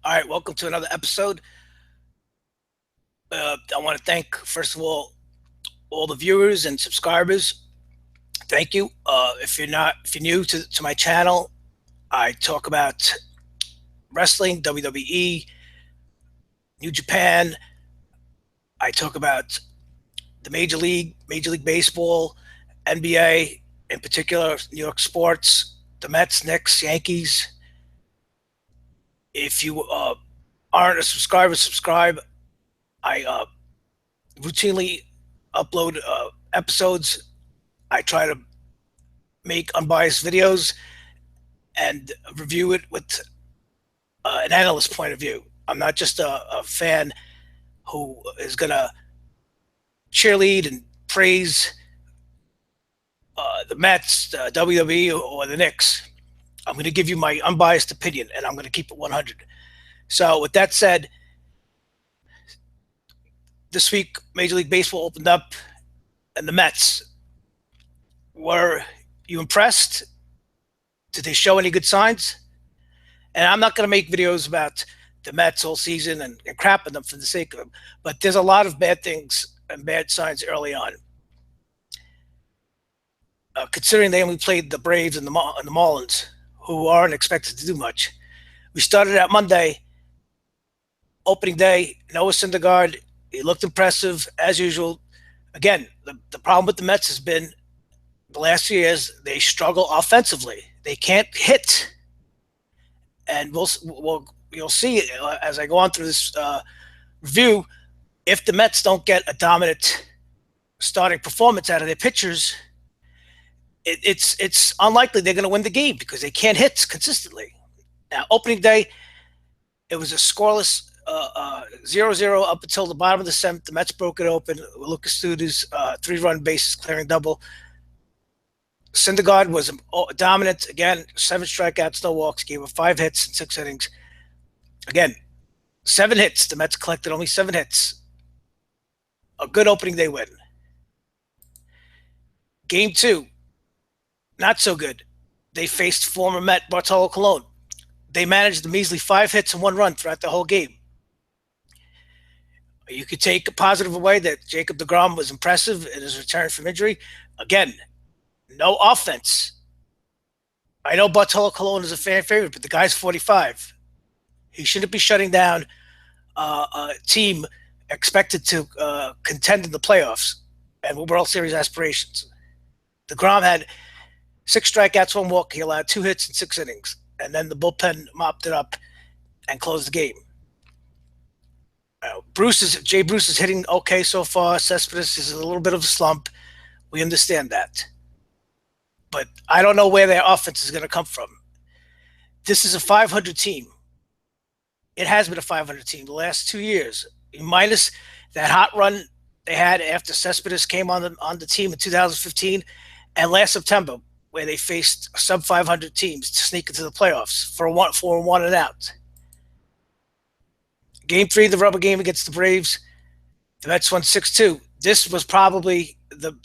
All right, welcome to another episode. I want to thank, first of all the viewers and subscribers. Thank you. If you're new to my channel, I talk about wrestling, WWE, New Japan. I talk about the Major League Baseball, NBA, in particular, New York sports, the Mets, Knicks, Yankees. If you aren't a subscriber, subscribe. I routinely upload episodes. I try to make unbiased videos and review it with an analyst point of view. I'm not just a fan who is going to cheerlead and praise the Mets, WWE, or the Knicks. I'm going to give you my unbiased opinion, and I'm going to keep it 100. So, with that said, this week Major League Baseball opened up, and the Mets. Were you impressed? Did they show any good signs? And I'm not going to make videos about the Mets all season and crapping them for the sake of them, but there's a lot of bad things and bad signs early on. Considering they only played the Braves and the Marlins, who aren't expected to do much. We started out Monday, opening day. Noah Syndergaard, he looked impressive as usual. Again, the problem with the Mets has been the last few years they struggle offensively. They can't hit, and you'll see as I go on through this review. If the Mets don't get a dominant starting performance out of their pitchers, it's unlikely they're going to win the game because they can't hit consistently. Now, opening day, it was a scoreless 0-0 up until the bottom of the seventh. The Mets broke it open. Lucas Duda's three-run bases clearing double. Syndergaard was dominant again. 7 strikeouts, no walks. Gave up 5 hits in 6 innings. Again, 7 hits. The Mets collected only 7 hits. A good opening day win. Game 2, not so good. They faced former Met Bartolo Colon. They managed a measly 5 hits and 1 run throughout the whole game. You could take a positive away that Jacob deGrom was impressive in his return from injury. Again, no offense. I know Bartolo Colon is a fan favorite, but the guy's 45. He shouldn't be shutting down a team expected to contend in the playoffs and World Series aspirations. deGrom had 6 strikeouts, 1 walk. He allowed 2 hits in 6 innings, and then the bullpen mopped it up and closed the game. Jay Bruce is hitting okay so far. Cespedes is a little bit of a slump. We understand that. But I don't know where their offense is going to come from. This is a 500 team. It has been a 500 team the last 2 years, minus that hot run they had after Cespedes came on the team in 2015 and last September, where they faced sub 500 teams to sneak into the playoffs for a one and out. Game 3, the rubber game against the Braves, the Mets won 6-2. This was probably the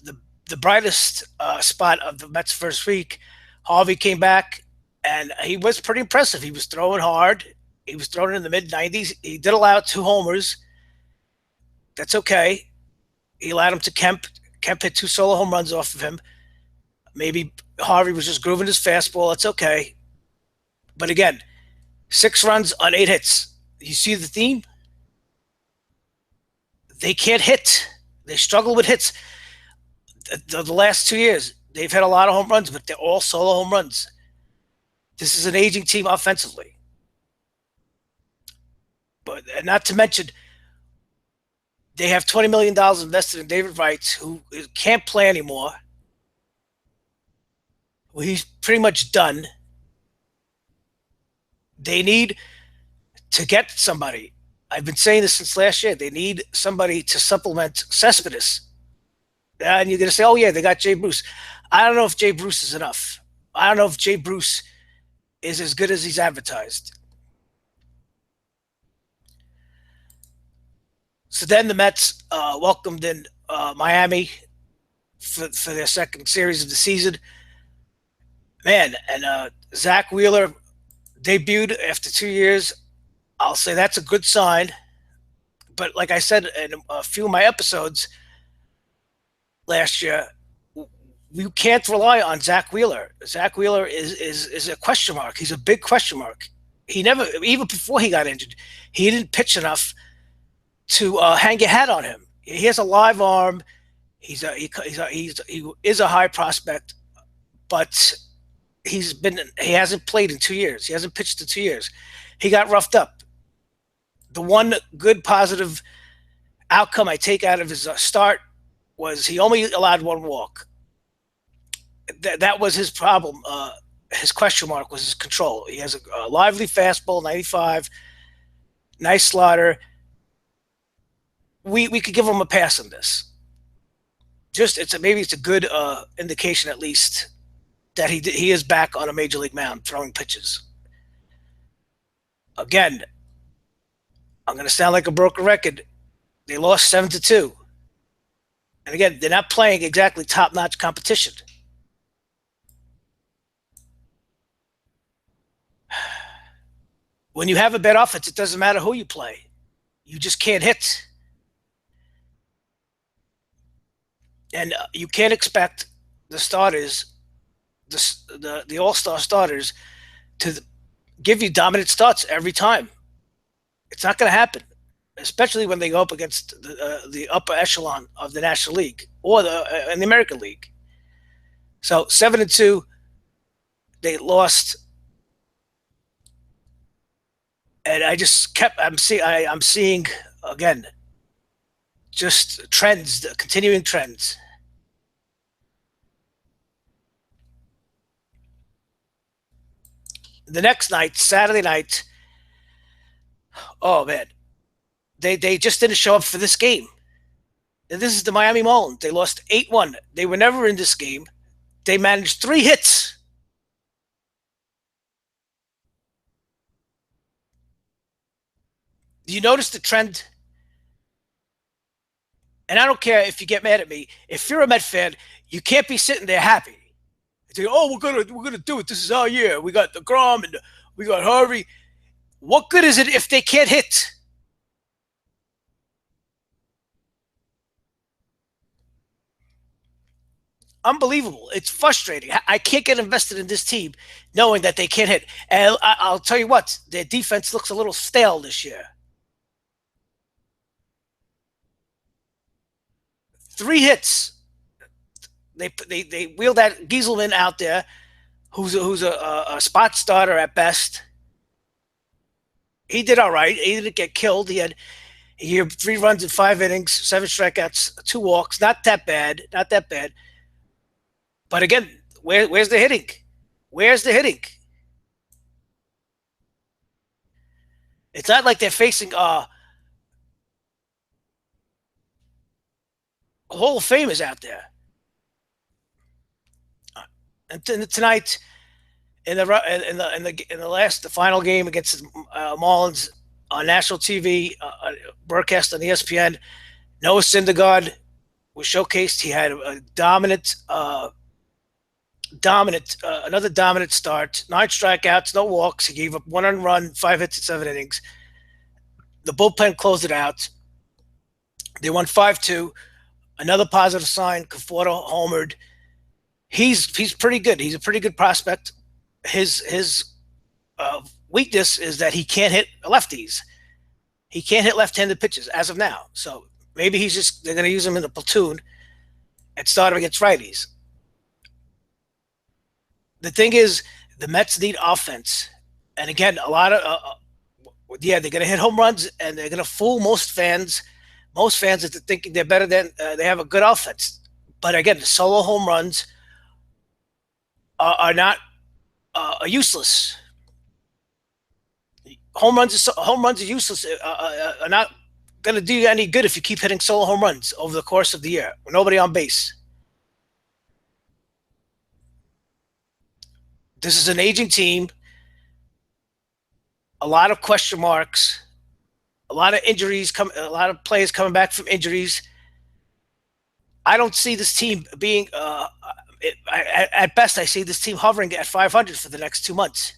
brightest spot of the Mets' first week. Harvey came back, and he was pretty impressive. He was throwing hard. He was throwing in the mid-90s. He did allow 2 homers. That's okay. He allowed him to Kemp. Kemp hit 2 solo home runs off of him. Maybe Harvey was just grooving his fastball. That's okay. But again, 6 runs on 8 hits. You see the theme? They can't hit. They struggle with hits. The last 2 years, they've had a lot of home runs, but they're all solo home runs. This is an aging team offensively. But not to mention, they have $20 million invested in David Wright, who can't play anymore. Well, he's pretty much done. They need to get somebody. I've been saying this since last year. They need somebody to supplement Cespedes. And you're going to say, oh, yeah, they got Jay Bruce. I don't know if Jay Bruce is enough. I don't know if Jay Bruce is as good as he's advertised. So then the Mets welcomed in Miami for their second series of the season. Man, and Zach Wheeler debuted after 2 years. I'll say that's a good sign. But like I said in a few of my episodes last year, you can't rely on Zach Wheeler. Zach Wheeler is a question mark. He's a big question mark. He never, even before he got injured, he didn't pitch enough to hang your hat on him. He has a live arm. He is a high prospect, but he hasn't played in 2 years. He hasn't pitched in 2 years. He got roughed up. The one good positive outcome I take out of his start was he only allowed one walk. That was his problem. His question mark was his control. He has a lively fastball, 95, nice slider. We could give him a pass on this. Maybe it's a good indication at least that he is back on a major league mound throwing pitches. Again, I'm going to sound like a broken record. They lost 7-2, and again, they're not playing exactly top-notch competition. When you have a bad offense, it doesn't matter who you play. You just can't hit. And you can't expect the starters, the all-star starters, to give you dominant starts every time. It's not going to happen, especially when they go up against the upper echelon of the National League or in the American League. So 7-2, they lost. And I'm seeing again, just trends, continuing trends. The next night, Saturday night, oh man, they just didn't show up for this game. And this is the Miami Marlins. They lost 8-1. They were never in this game. They managed 3 hits. Do you notice the trend? And I don't care if you get mad at me. If you're a Met fan, you can't be sitting there happy. Say, oh, we're gonna do it. This is our year. We got the Grom and we got Harvey. What good is it if they can't hit? Unbelievable. It's frustrating. I can't get invested in this team knowing that they can't hit. And I'll tell you what, their defense looks a little stale this year. 3 hits. They wheeled that Gieselman out there, who's a spot starter at best. He did all right. He didn't get killed. He had 3 runs in 5 innings, 7 strikeouts, 2 walks. Not that bad. Not that bad. But again, where's the hitting? Where's the hitting? It's not like they're facing Hall of Famers out there. And tonight, in the final game against Marlins on national TV, broadcast on ESPN, Noah Syndergaard was showcased. He had a another dominant start. 9 strikeouts, no walks. He gave up 1 earned run, 5 hits in 7 innings. The bullpen closed it out. They won 5-2. Another positive sign. Conforto homered. He's pretty good. He's a pretty good prospect. His weakness is that he can't hit lefties. He can't hit left-handed pitches as of now. So maybe they're going to use him in the platoon and start him against righties. The thing is, the Mets need offense. And again, a lot of, they're going to hit home runs and they're going to fool most fans. Most fans into thinking they're better than they have a good offense. But again, the solo home runs are not useless. Home runs are useless. Are not going to do you any good if you keep hitting solo home runs over the course of the year with nobody on base. This is an aging team. A lot of question marks. A lot of injuries. A lot of players coming back from injuries. I don't see this team being. At best, I see this team hovering at 500 for the next 2 months.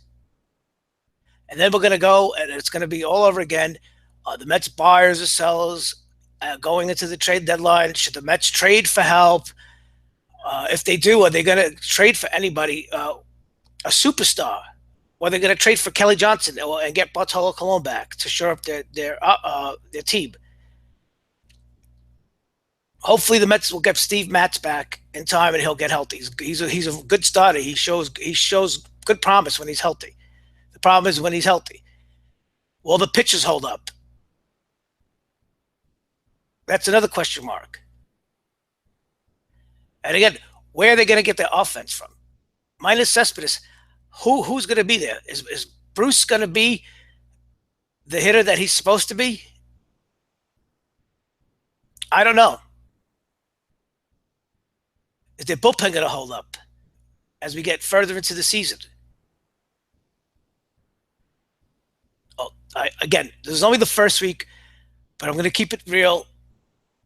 And then we're going to go, and it's going to be all over again. The Mets buyers or sellers going into the trade deadline. Should the Mets trade for help? If they do, are they going to trade for anybody, a superstar? Or are they going to trade for Kelly Johnson and get Bartolo Colon back to shore up their team? Hopefully, the Mets will get Steve Matz back in time, and he'll get healthy. He's a good starter. He shows good promise when he's healthy. The problem is when he's healthy. Will the pitchers hold up? That's another question mark. And again, where are they going to get their offense from? Minus Cespedes, who's going to be there? Is Bruce going to be the hitter that he's supposed to be? I don't know. Is their bullpen going to hold up as we get further into the season? Oh, again, this is only the first week, but I'm going to keep it real.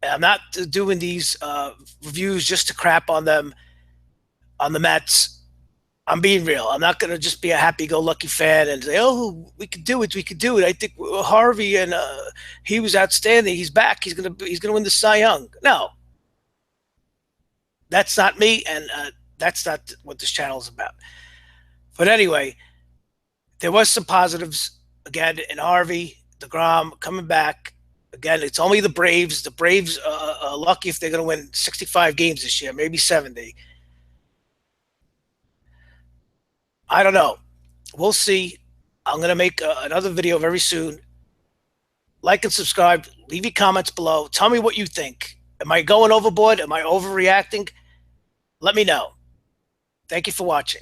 I'm not doing these reviews just to crap on them, on the Mets. I'm being real. I'm not going to just be a happy-go-lucky fan and say, "Oh, we could do it. We could do it." I think Harvey and he was outstanding. He's back. He's gonna win the Cy Young. No, that's not me, and that's not what this channel is about. But anyway, there was some positives again in Harvey, DeGrom coming back. Again, it's only the Braves. The Braves are lucky if they're going to win 65 games this year, maybe 70. I don't know. We'll see. I'm going to make another video very soon. Like and subscribe. Leave your comments below. Tell me what you think. Am I going overboard? Am I overreacting? Let me know. Thank you for watching.